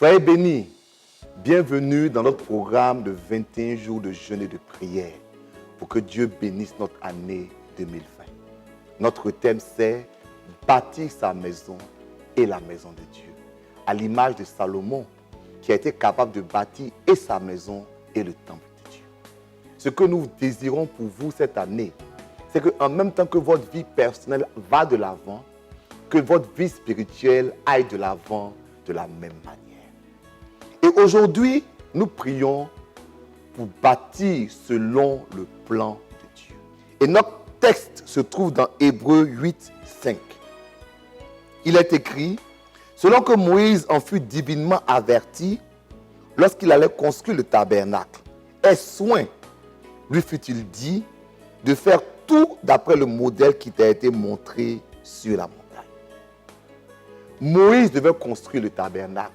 Soyez bénis. Bienvenue dans notre programme de 21 jours de jeûne et de prière pour que Dieu bénisse notre année 2020. Notre thème, c'est bâtir sa maison et la maison de Dieu. À l'image de Salomon, qui a été capable de bâtir et sa maison et le temple de Dieu. Ce que nous désirons pour vous cette année, c'est qu'en même temps que votre vie personnelle va de l'avant, que votre vie spirituelle aille de l'avant de la même manière. Et aujourd'hui, nous prions pour bâtir selon le plan de Dieu. Et notre texte se trouve dans Hébreux 8, 5. Il est écrit, selon que Moïse en fut divinement averti lorsqu'il allait construire le tabernacle, et soin lui fut-il dit de faire tout d'après le modèle qui t'a été montré sur la montagne. Moïse devait construire le tabernacle.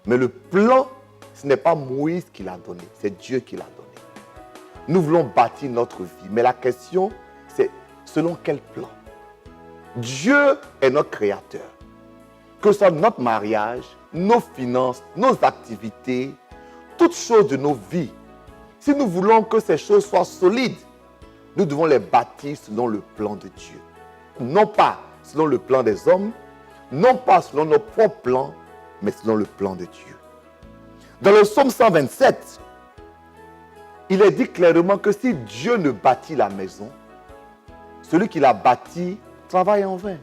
Mais le plan, ce n'est pas Moïse qui l'a donné, c'est Dieu qui l'a donné. Nous voulons bâtir notre vie, mais la question, c'est selon quel plan? Dieu est notre créateur. Que ce soit notre mariage, nos finances, nos activités, toutes choses de nos vies. Si nous voulons que ces choses soient solides, nous devons les bâtir selon le plan de Dieu. Non pas selon le plan des hommes, non pas selon nos propres plans, mais selon le plan de Dieu. Dans le psaume 127, il est dit clairement que si Dieu ne bâtit la maison, celui qui l'a bâti travaille en vain.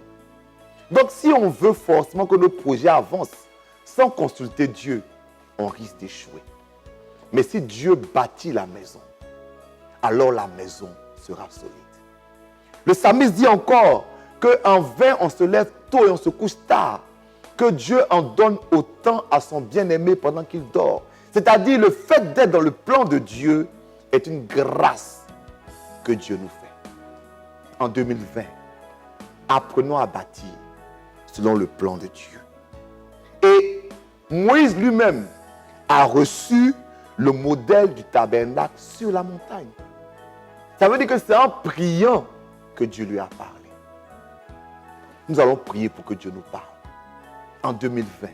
Donc si on veut forcément que nos projets avancent sans consulter Dieu, on risque d'échouer. Mais si Dieu bâtit la maison, alors la maison sera solide. Le psalmiste dit encore qu'en vain on se lève tôt et on se couche tard, que Dieu en donne autant à son bien-aimé pendant qu'il dort. C'est-à-dire le fait d'être dans le plan de Dieu est une grâce que Dieu nous fait. En 2020, apprenons à bâtir selon le plan de Dieu. Et Moïse lui-même a reçu le modèle du tabernacle sur la montagne. Ça veut dire que c'est en priant que Dieu lui a parlé. Nous allons prier pour que Dieu nous parle. En 2020,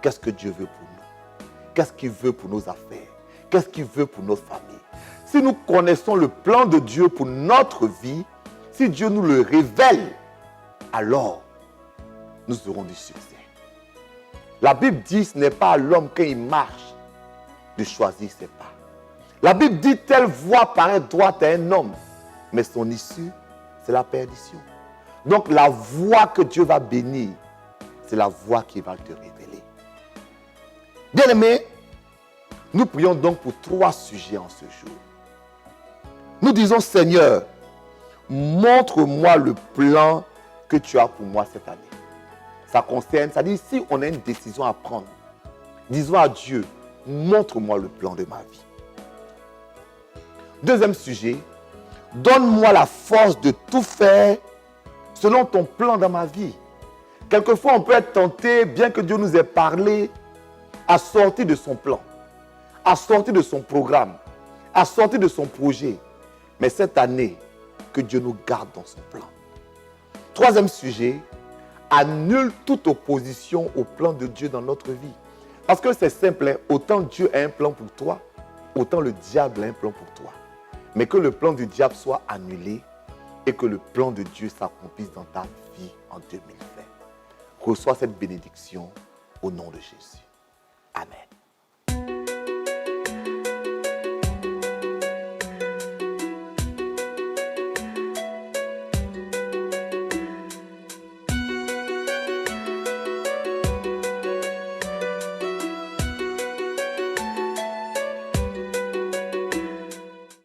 qu'est-ce que Dieu veut pour nous? Qu'est-ce qu'il veut pour nos affaires? Qu'est-ce qu'il veut pour notre famille? Si nous connaissons le plan de Dieu pour notre vie, si Dieu nous le révèle, alors nous aurons du succès. La Bible dit ce n'est pas à l'homme quand il marche de choisir ses pas. La Bible dit telle voie paraît droite à un homme, mais son issue, c'est la perdition. Donc la voie que Dieu va bénir, c'est la voie qui va te révéler. Bien-aimés, nous prions donc pour 3 sujets en ce jour. Nous disons, Seigneur, montre-moi le plan que tu as pour moi cette année. Ça concerne, ça dit, si on a une décision à prendre, disons à Dieu, montre-moi le plan de ma vie. Deuxième sujet, donne-moi la force de tout faire selon ton plan dans ma vie. Quelquefois, on peut être tenté, bien que Dieu nous ait parlé, à sortir de son plan, à sortir de son programme, à sortir de son projet. Mais cette année, que Dieu nous garde dans son plan. Troisième sujet, annule toute opposition au plan de Dieu dans notre vie. Parce que c'est simple, hein, autant Dieu a un plan pour toi, autant le diable a un plan pour toi. Mais que le plan du diable soit annulé et que le plan de Dieu s'accomplisse dans ta vie en 2020. Reçois cette bénédiction au nom de Jésus. Amen.